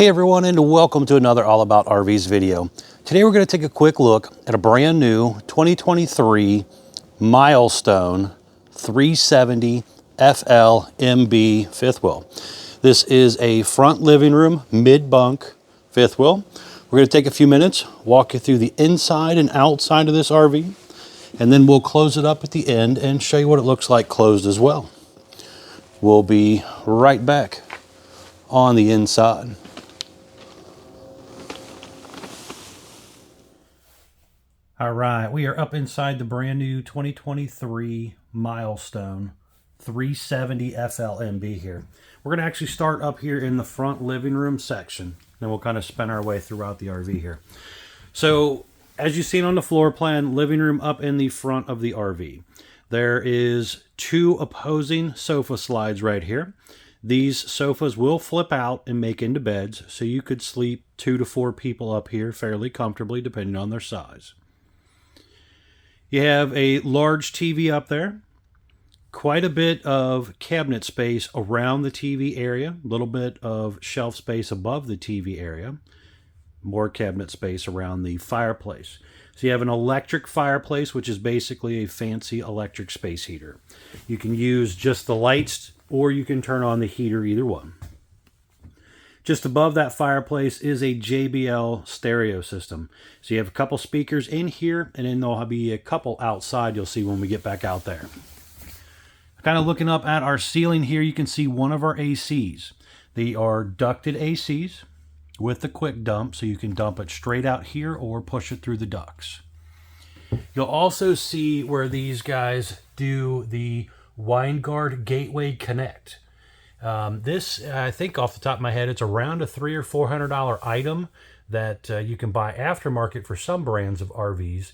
Hey everyone, and welcome to another All About RVs video. Today we're going to take a quick look at a brand new 2023 Milestone 370 FLMB fifth wheel. This is a front living room mid-bunk fifth wheel. We're going to take a few minutes, walk you through the inside and outside of this RV, and then we'll close it up at the end and show you what it looks like closed as well. We'll be right back on the inside. All right, we are up inside the brand new 2023 Milestone 370 FLMB here. We're going to actually start up here in the front living room section. Then we'll kind of spin our way throughout the RV here. So, as you've seen on the floor plan, living room up in the front of the RV. There is two opposing sofa slides right here. These sofas will flip out and make into beds, so you could sleep 2 to 4 people up here fairly comfortably depending on their size. You have a large TV up there, quite a bit of cabinet space around the TV area, a little bit of shelf space above the TV area, more cabinet space around the fireplace. So you have an electric fireplace, which is basically a fancy electric space heater. You can use just the lights or you can turn on the heater, either one. Just above that fireplace is a JBL stereo system. So you have a couple speakers in here, and then there'll be a couple outside you'll see when we get back out there. Kind of looking up at our ceiling here, you can see one of our ACs. They are ducted ACs with the quick dump, so you can dump it straight out here or push it through the ducts. You'll also see where these guys do the Winegard Gateway Connect. This, I think off the top of my head, it's around a $300 or $400 item that you can buy aftermarket for some brands of RVs,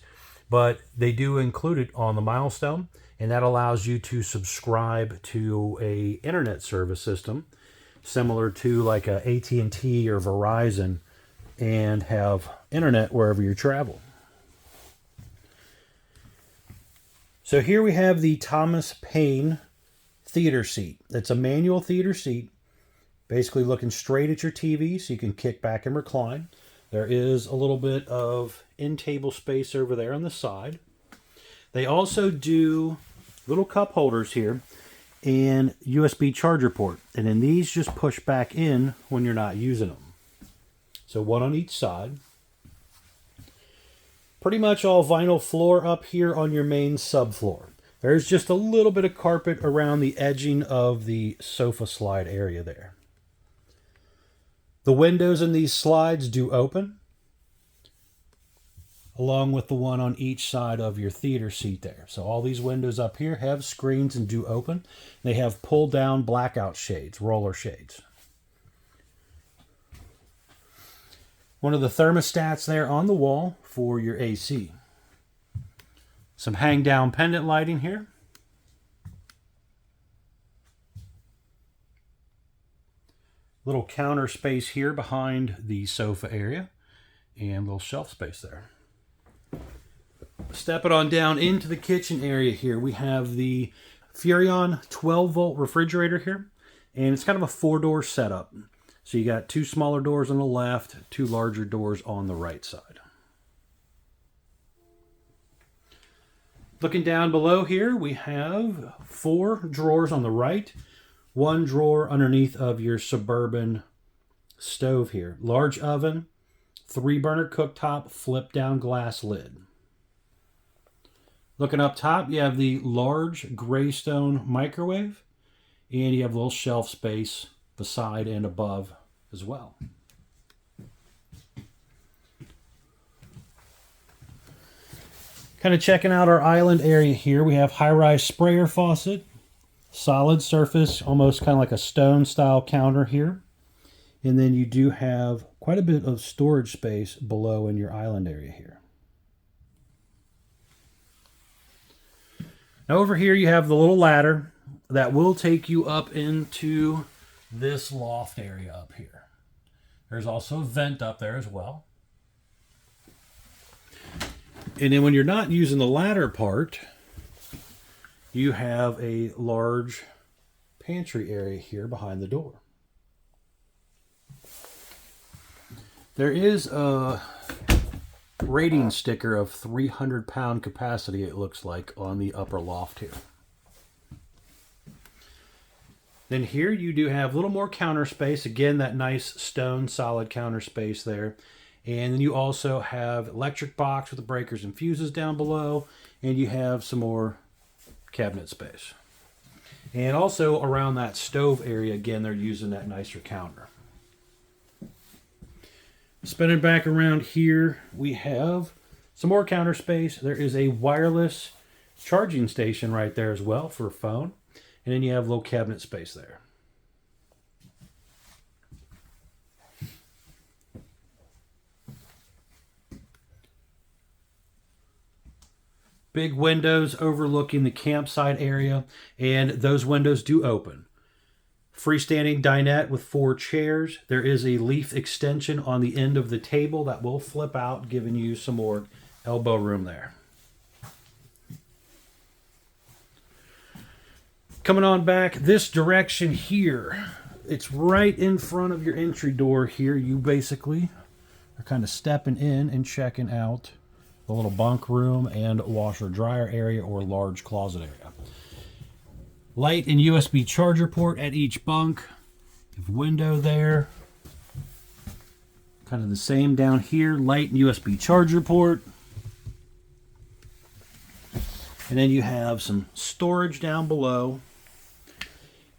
but they do include it on the Milestone, and that allows you to subscribe to a internet service system similar to like a AT&T or Verizon and have internet wherever you travel. So here we have the Thomas Paine theater seat. It's a manual theater seat, basically looking straight at your TV so you can kick back and recline. There is a little bit of in-table space over there on the side. They also do little cup holders here and USB charger port, and then these just push back in when you're not using them. So one on each side. Pretty much all vinyl floor up here on your main subfloor. There's just a little bit of carpet around the edging of the sofa slide area there. The windows in these slides do open, along with the one on each side of your theater seat there. So all these windows up here have screens and do open. They have pull down blackout shades, roller shades. One of the thermostats there on the wall for your AC. Some hang down pendant lighting here. Little counter space here behind the sofa area and a little shelf space there. Stepping on down into the kitchen area here, we have the Furrion 12-volt refrigerator here, and it's kind of a 4-door setup. So you got 2 smaller doors on the left, 2 larger doors on the right side. Looking down below here, we have 4 drawers on the right, 1 drawer underneath of your Suburban stove here. Large oven, 3-burner cooktop, flip down glass lid. Looking up top, you have the large Greystone microwave, and you have a little shelf space beside and above as well. Kind of checking out our island area here. We have high-rise sprayer faucet, solid surface, almost kind of like a stone style counter here. And then you do have quite a bit of storage space below in your island area here. Now over here you have the little ladder that will take you up into this loft area up here. There's also a vent up there as well. And then when you're not using the ladder part, you have a large pantry area here behind the door. There is a rating sticker of 300-pound capacity, it looks like, on the upper loft here. Then here you do have a little more counter space. Again, that nice stone solid counter space there. And then you also have electric box with the breakers and fuses down below. And you have some more cabinet space. And also around that stove area, again, they're using that nicer counter. Spinning back around here, we have some more counter space. There is a wireless charging station right there as well for a phone. And then you have a little cabinet space there. Big windows overlooking the campsite area, and those windows do open. Freestanding dinette with 4 chairs. There is a leaf extension on the end of the table that will flip out, giving you some more elbow room there. Coming on back this direction here, it's right in front of your entry door here. You basically are kind of stepping in and checking out the little bunk room and washer dryer area or large closet area. Light and USB charger port at each bunk. You have window there. Kind of the same down here. Light and USB charger port. And then you have some storage down below.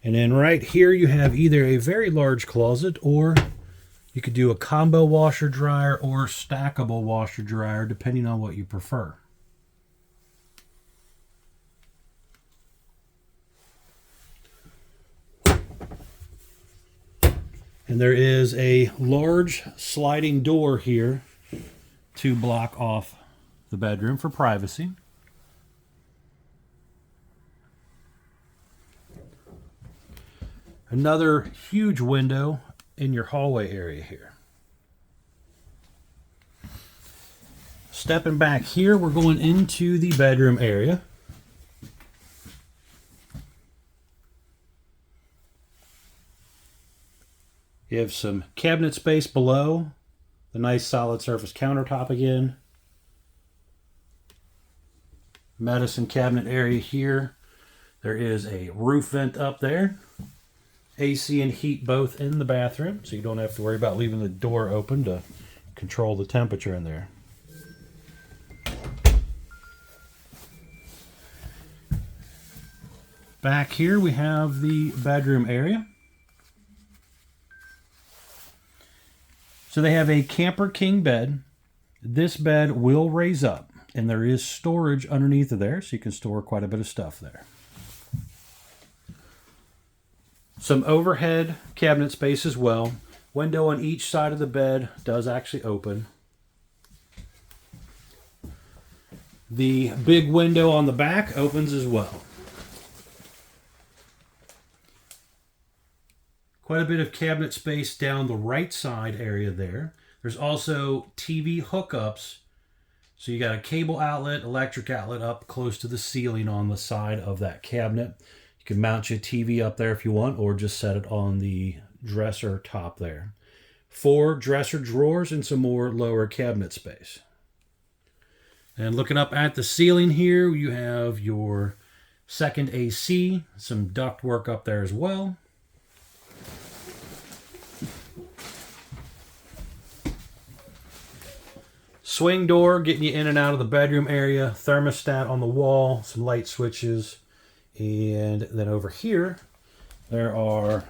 And then right here you have either a very large closet, or you could do a combo washer dryer or stackable washer dryer, depending on what you prefer. And there is a large sliding door here to block off the bedroom for privacy. Another huge window in your hallway area here. Stepping back here, we're going into the bedroom area. You have some cabinet space below, the nice solid surface countertop again. Medicine cabinet area here. There is a roof vent up there. AC and heat both in the bathroom, so you don't have to worry about leaving the door open to control the temperature in there. Back here we have the bedroom area. So they have a camper king bed. This bed will raise up, and there is storage underneath of there, so you can store quite a bit of stuff there. Some overhead cabinet space as well. Window on each side of the bed does actually open. The big window on the back opens as well. Quite a bit of cabinet space down the right side area there. There's also TV hookups. So you got a cable outlet, electric outlet up close to the ceiling on the side of that cabinet. You can mount your TV up there if you want, or just set it on the dresser top there. 4 dresser drawers and some more lower cabinet space. And looking up at the ceiling here, you have your second AC, some duct work up there as well. Swing door getting you in and out of the bedroom area, thermostat on the wall, some light switches. And then over here, there are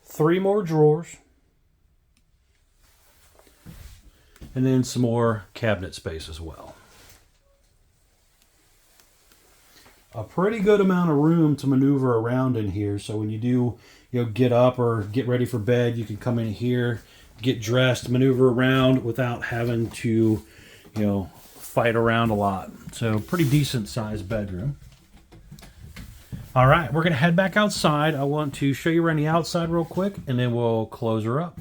3 more drawers. And then some more cabinet space as well. A pretty good amount of room to maneuver around in here. So when you do, get up or get ready for bed, you can come in here, get dressed, maneuver around without having to, fight around a lot. So pretty decent sized bedroom. All right, we're going to head back outside. I want to show you around the outside real quick, and then we'll close her up.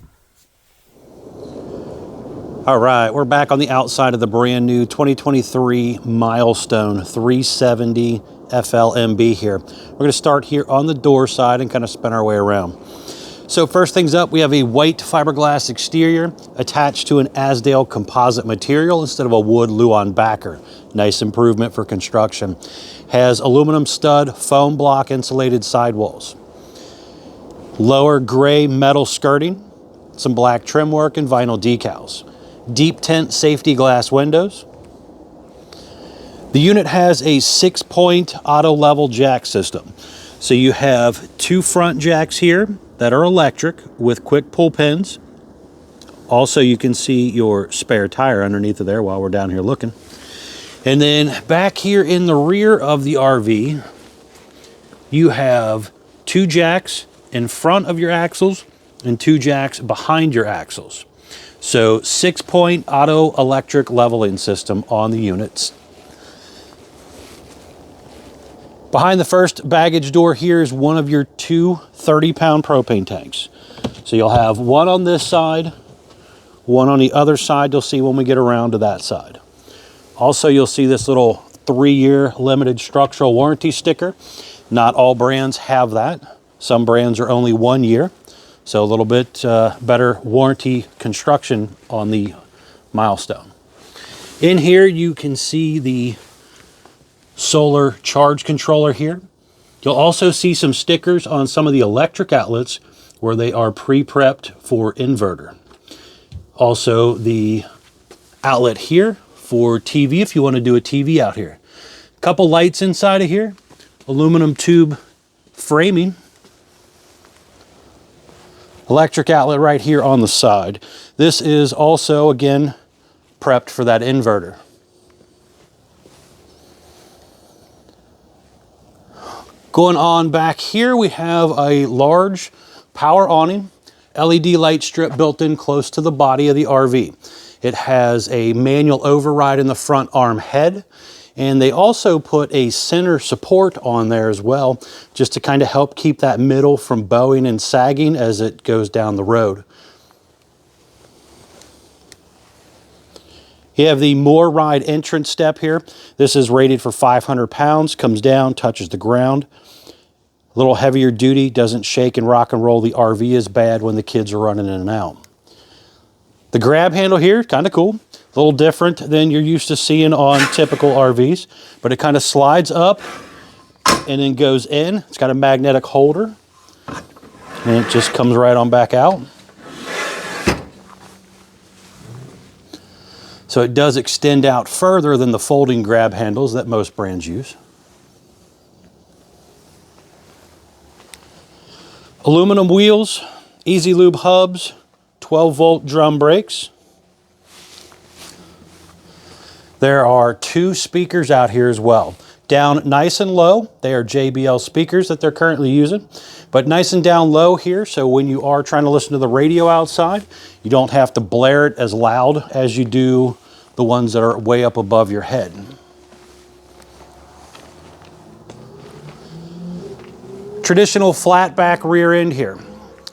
All right, we're back on the outside of the brand new 2023 Milestone 370FLMB here. We're going to start here on the door side and kind of spin our way around. So first things up, we have a white fiberglass exterior attached to an Azdel composite material instead of a wood Luan backer. Nice improvement for construction. Has aluminum stud, foam block insulated sidewalls. Lower gray metal skirting, some black trim work and vinyl decals. Deep tint safety glass windows. The unit has a 6-point auto level jack system. So you have 2 front jacks here that are electric with quick pull pins. Also, you can see your spare tire underneath of there while we're down here looking. And then back here in the rear of the RV, you have 2 jacks in front of your axles and 2 jacks behind your axles. So 6-point auto electric leveling system on the units. Behind the first baggage door here is one of your 2 30-pound propane tanks. So you'll have one on this side, one on the other side you'll see when we get around to that side. Also, you'll see this little 3-year limited structural warranty sticker. Not all brands have that. Some brands are only 1 year. So a little bit better warranty construction on the Milestone. In here you can see the solar charge controller here. You'll also see some stickers on some of the electric outlets where they are pre-prepped for inverter. Also the outlet here for TV if you want to do a TV out here. Couple lights inside of here, aluminum tube framing. Electric outlet right here on the side. This is also again prepped for that inverter. Going on back here, we have a large power awning, LED light strip built in close to the body of the RV. It has a manual override in the front arm head, and they also put a center support on there as well, just to kind of help keep that middle from bowing and sagging as it goes down the road. You have the More Ride entrance step here. This is rated for 500 pounds, comes down, touches the ground. A little heavier duty, doesn't shake and rock and roll the RV as bad when the kids are running in and out. The grab handle here, kind of cool. A little different than you're used to seeing on typical RVs, but it kind of slides up and then goes in. It's got a magnetic holder and it just comes right on back out. So it does extend out further than the folding grab handles that most brands use. Aluminum wheels, easy lube hubs, 12-volt drum brakes. There are 2 speakers out here as well. Down nice and low, they are JBL speakers that they're currently using, but nice and down low here, so when you are trying to listen to the radio outside, you don't have to blare it as loud as you do the ones that are way up above your head. Traditional flat back rear end here.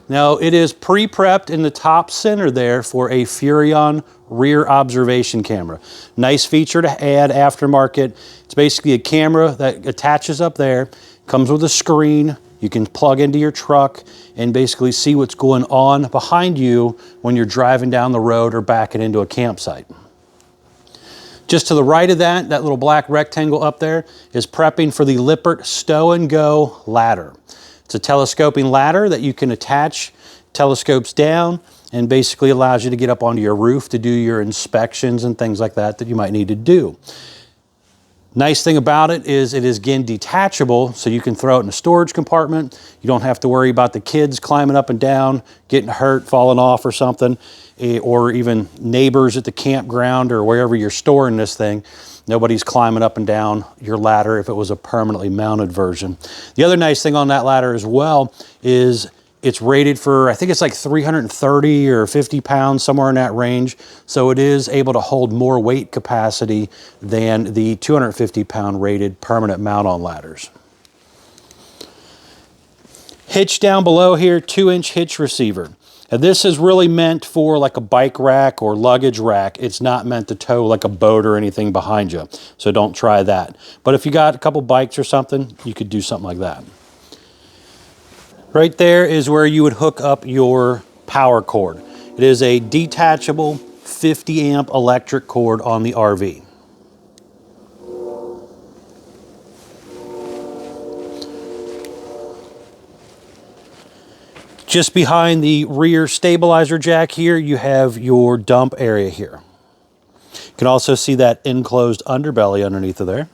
Now it is pre-prepped in the top center there for a Furrion rear observation camera. Nice feature to add aftermarket. It's basically a camera that attaches up there, comes with a screen. You can plug into your truck and basically see what's going on behind you when you're driving down the road or backing into a campsite. Just to the right of that little black rectangle up there is prepping for the Lippert Stow and Go ladder. It's a telescoping ladder that you can attach, telescopes down, and basically allows you to get up onto your roof to do your inspections and things like that that you might need to do. Nice thing about it is again detachable, so you can throw it in a storage compartment. You don't have to worry about the kids climbing up and down, getting hurt, falling off or something, or even neighbors at the campground or wherever you're storing this thing. Nobody's climbing up and down your ladder if it was a permanently mounted version. The other nice thing on that ladder as well is it's rated for, I think it's like 330 or 50 pounds, somewhere in that range. So it is able to hold more weight capacity than the 250 pound rated permanent mount on ladders. Hitch down below here, 2-inch hitch receiver. Now this is really meant for like a bike rack or luggage rack. It's not meant to tow like a boat or anything behind you. So don't try that. But if you got a couple bikes or something, you could do something like that. Right there is where you would hook up your power cord. It is a detachable 50 amp electric cord on the RV. Just behind the rear stabilizer jack here, you have your dump area here. You can also see that enclosed underbelly underneath of there.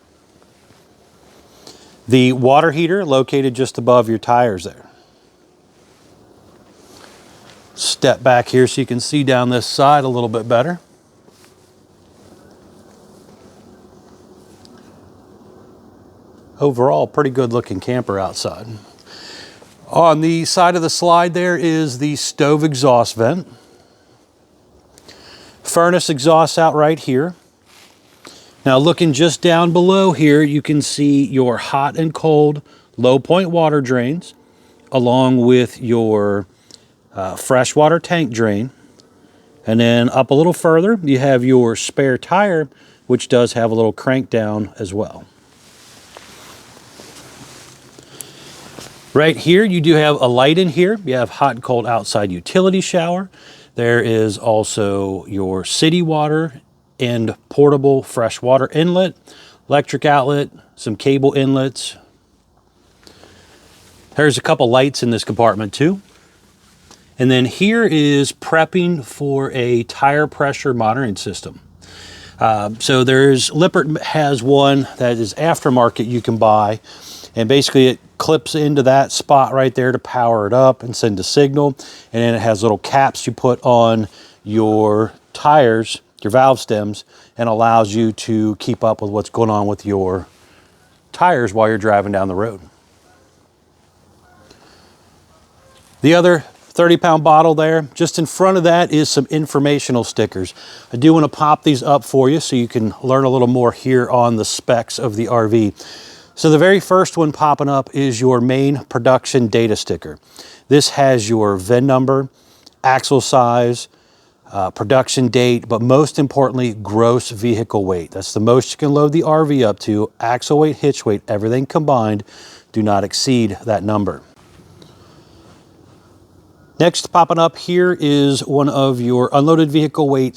The water heater located just above your tires there. Step back here so you can see down this side a little bit better. Overall, pretty good looking camper outside. On the side of the slide there is the stove exhaust vent. Furnace exhaust out right here. Now looking just down below here, you can see your hot and cold low point water drains along with your freshwater tank drain. And then up a little further, you have your spare tire, which does have a little crank down as well. Right here, you do have a light in here. You have hot and cold outside utility shower. There is also your city water and portable fresh water inlet, electric outlet, some cable inlets. There's a couple lights in this compartment too. And then here is prepping for a tire pressure monitoring system. So Lippert has one that is aftermarket you can buy. And basically it clips into that spot right there to power it up and send a signal. And then it has little caps you put on your tires, your valve stems, and allows you to keep up with what's going on with your tires while you're driving down the road. The other 30-pound bottle there, just in front of that is some informational stickers. I do want to pop these up for you so you can learn a little more here on the specs of the RV. So the very first one popping up is your main production data sticker. This has your VIN number, axle size, production date, but most importantly, gross vehicle weight. That's the most you can load the RV up to. Axle weight, hitch weight, everything combined, do not exceed that number. Next popping up here is one of your unloaded vehicle weight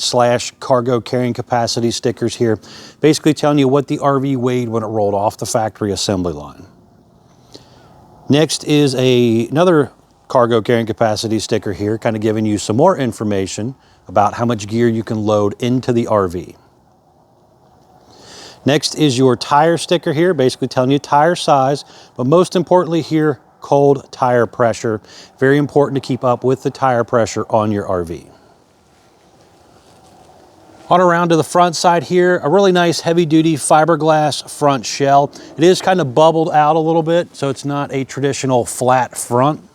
/ cargo carrying capacity stickers here, basically telling you what the RV weighed when it rolled off the factory assembly line. Next is another cargo carrying capacity sticker here, kind of giving you some more information about how much gear you can load into the RV. Next is your tire sticker here, basically telling you tire size, but most importantly here, cold tire pressure. Very important to keep up with the tire pressure on your RV. On around to the front side here, a really nice heavy-duty fiberglass front shell. It is kind of bubbled out a little bit, so it's not a traditional flat front.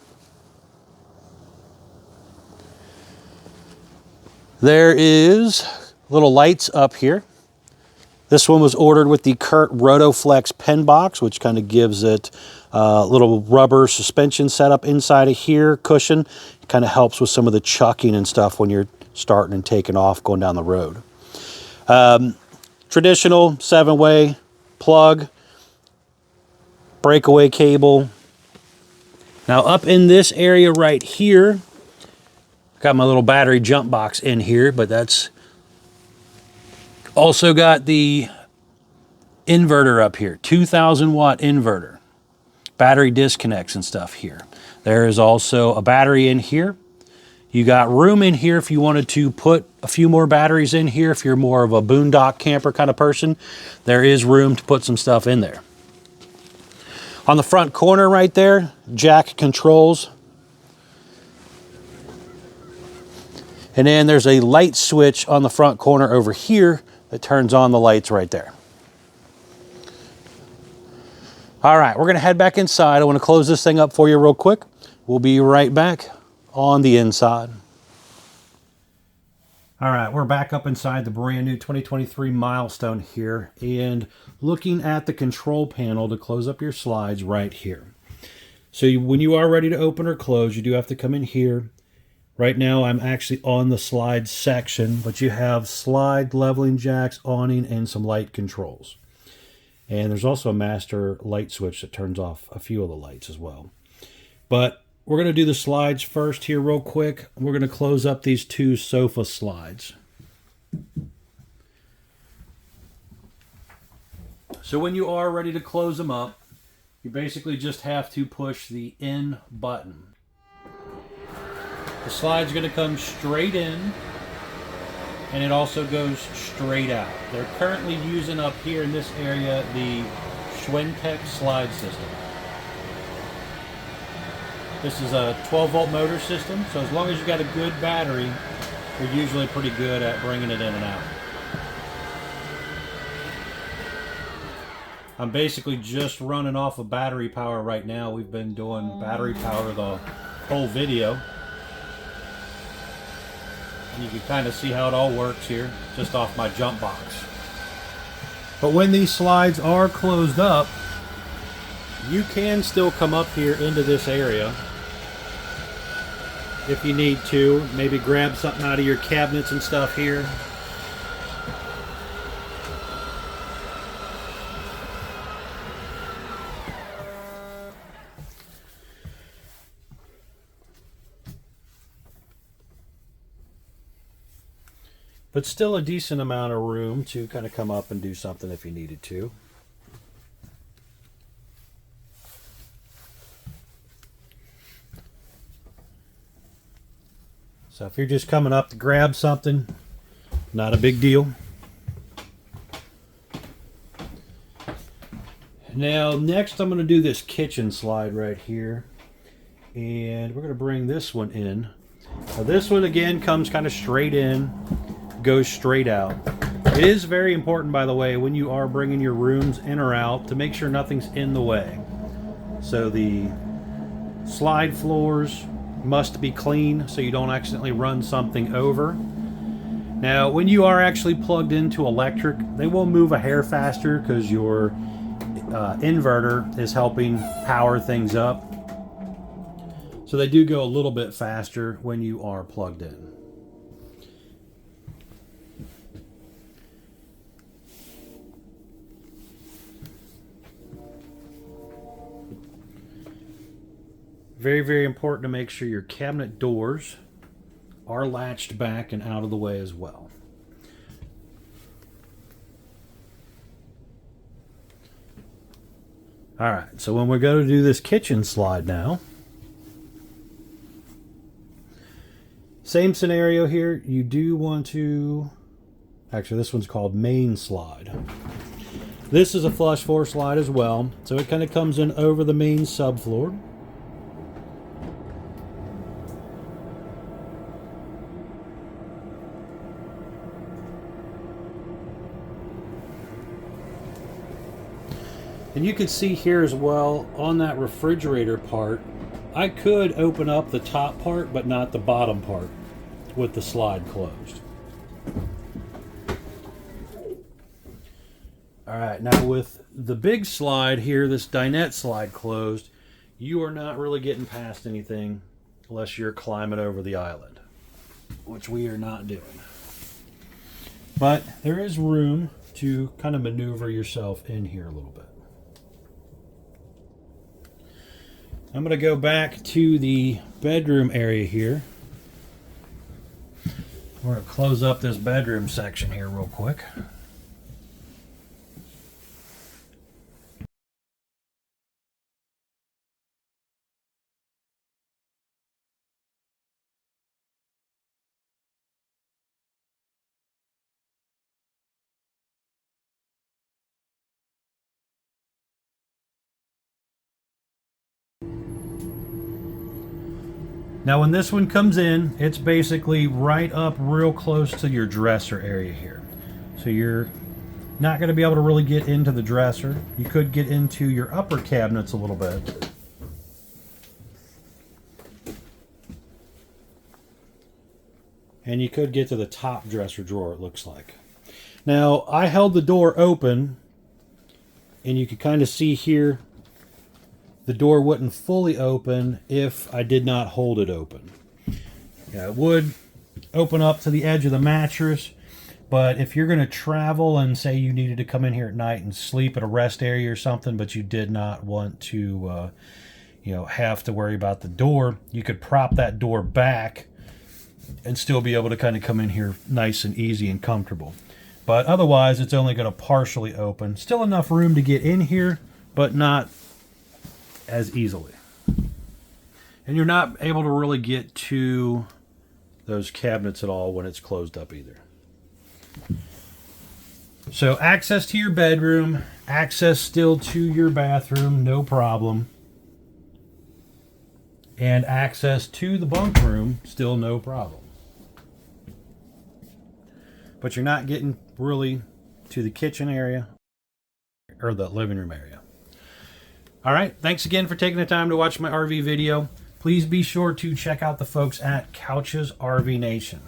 There is little lights up here. This one was ordered with the Kurt Rotoflex pen box, which kind of gives it a little rubber suspension setup inside of here, cushion. It kind of helps with some of the chucking and stuff when you're starting and taking off going down the road. Traditional 7-way plug, breakaway cable. Now up in this area right here, got my little battery jump box in here, but that's also got the inverter up here, 2,000 watt inverter, battery disconnects and stuff here. There is also a battery in here. You got room in here if you wanted to put a few more batteries in here. If you're more of a boondock camper kind of person, there is room to put some stuff in there. On the front corner right there, jack controls. And then there's a light switch on the front corner over here that turns on the lights right there. All right, we're gonna head back inside. I wanna close this thing up for you real quick. We'll be right back on the inside. All right, we're back up inside the brand new 2023 Milestone here and looking at the control panel to close up your slides right here. So when you are ready to open or close, you do have to come in here. Right now, I'm actually on the slide section, but you have slide, leveling jacks, awning, and some light controls. And there's also a master light switch that turns off a few of the lights as well. But We're going to do the slides first here real quick. We're going to close up these two sofa slides. So when you are ready to close them up, you basically just have to push the in button. The slide's going to come straight in, and it also goes straight out. They're currently using up here in this area the Schwintek slide system. This is a 12-volt motor system, so as long as you got a good battery, you're usually pretty good at bringing it in and out. I'm basically just running off of battery power right now. We've been doing battery power the whole video. You can kind of see how it all works here, just off my jump box. But when these slides are closed up, you can still come up here into this area if you need to. Maybe grab something out of your cabinets and stuff here. But still a decent amount of room to kind of come up and do something if you needed to. So if you're just coming up to grab something, not a big deal. Now next I'm going to do this kitchen slide right here. And we're going to bring this one in. Now this one again comes kind of straight in, goes straight out. It is very important, by the way, when you are bringing your rooms in or out, to make sure nothing's in the way. So the slide floors must be clean so you don't accidentally run something over. Now when you are actually plugged into electric, they will move a hair faster because your inverter is helping power things up. So they do go a little bit faster when you are plugged in. Very, very important to make sure your cabinet doors are latched back and out of the way as well. All right, so when we go to do this kitchen slide now, same scenario here. You do want to, actually this one's called main slide. This is a flush floor slide as well, so it kind of comes in over the main subfloor. And you can see here as well, on that refrigerator part, I could open up the top part, but not the bottom part with the slide closed. All right, now with the big slide here, this dinette slide closed, you are not really getting past anything unless you're climbing over the island, which we are not doing. But there is room to kind of maneuver yourself in here a little bit. I'm going to go back to the bedroom area here. We're going to close up this bedroom section here real quick. Now when this one comes in, it's basically right up real close to your dresser area here. So you're not going to be able to really get into the dresser. You could get into your upper cabinets a little bit. And you could get to the top dresser drawer, it looks like. Now I held the door open, and you can kind of see here the door wouldn't fully open if I did not hold it open. Yeah, it would open up to the edge of the mattress, but if you're going to travel and say you needed to come in here at night and sleep at a rest area or something, but you did not want to have to worry about the door. You could prop that door back and still be able to kind of come in here nice and easy and comfortable. But otherwise, it's only going to partially open. Still enough room to get in here, but not as easily. And you're not able to really get to those cabinets at all when it's closed up either. So access to your bedroom, access still to your bathroom, no problem. And access to the bunk room, still no problem. But you're not getting really to the kitchen area or the living room area. All right, thanks again for taking the time to watch my RV video. Please be sure to check out the folks at Couch's RV Nation.